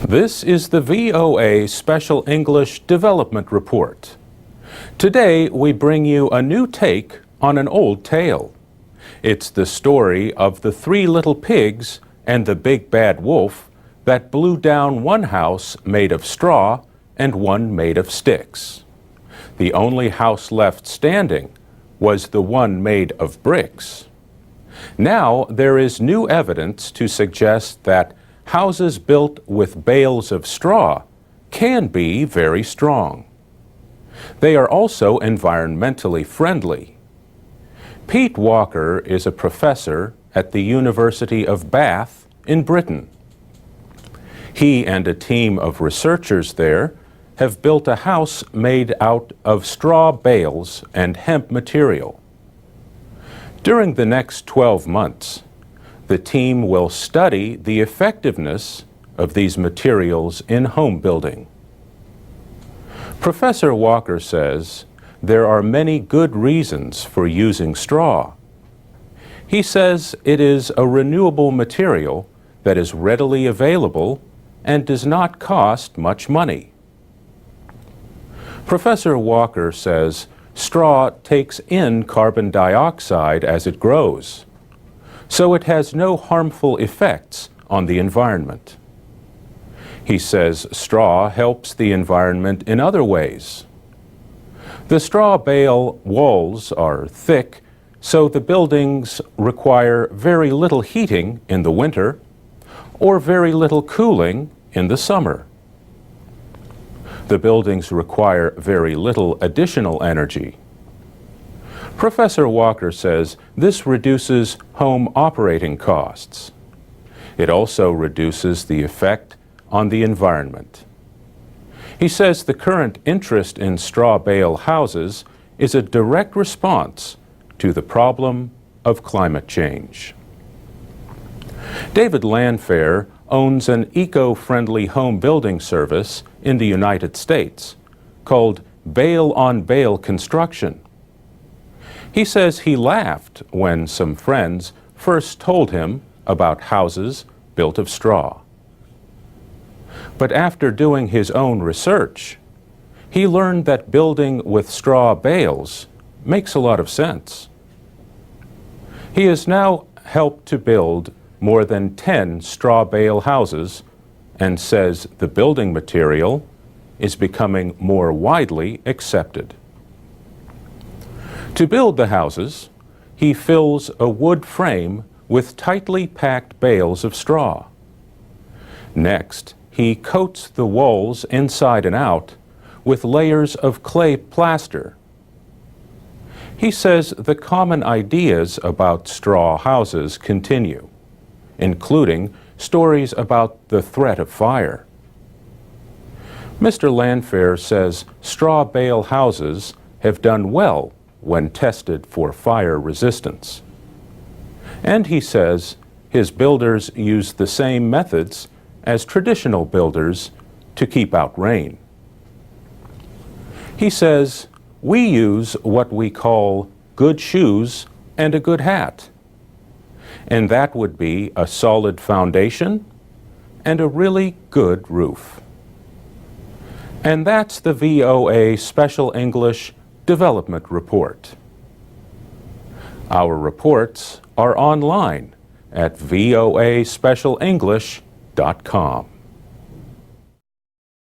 This is the VOA Special English Development Report. Today we bring you a new take on an old tale. It's the story of the three little pigs and the big bad wolf that blew down one house made of straw and one made of sticks. The only house left standing was the one made of bricks. Now there is new evidence to suggest that houses built with bales of straw can be very strong. They are also environmentally friendly. Pete Walker is a professor at the University of Bath in Britain. He and a team of researchers there have built a house made out of straw bales and hemp material. During the next 12 months, the team will study the effectiveness of these materials in home building. Professor Walker says there are many good reasons for using straw. He says it is a renewable material that is readily available and does not cost much money. Professor Walker says straw takes in carbon dioxide as it grows, so it has no harmful effects on the environment. He says straw helps the environment in other ways. The straw bale walls are thick, so the buildings require very little heating in the winter or very little cooling in the summer. The buildings require very little additional energy. Professor Walker says this reduces home operating costs. It also reduces the effect on the environment. He says the current interest in straw bale houses is a direct response to the problem of climate change. David Landfair owns an eco-friendly home building service in the United States called Bale on Bale Construction. He says he laughed when some friends first told him about houses built of straw. But after doing his own research, he learned that building with straw bales makes a lot of sense. He has now helped to build more than 10 straw bale houses and says the building material is becoming more widely accepted. To build the houses, he fills a wood frame with tightly packed bales of straw. Next, he coats the walls inside and out with layers of clay plaster. He says the common ideas about straw houses continue, including stories about the threat of fire. Mr. Landfair says straw bale houses have done well when tested for fire resistance. And he says his builders use the same methods as traditional builders to keep out rain. He says we use what we call good shoes and a good hat. And that would be a solid foundation and a really good roof. And that's the VOA Special English Development Report. Our reports are online at voaspecialenglish.com.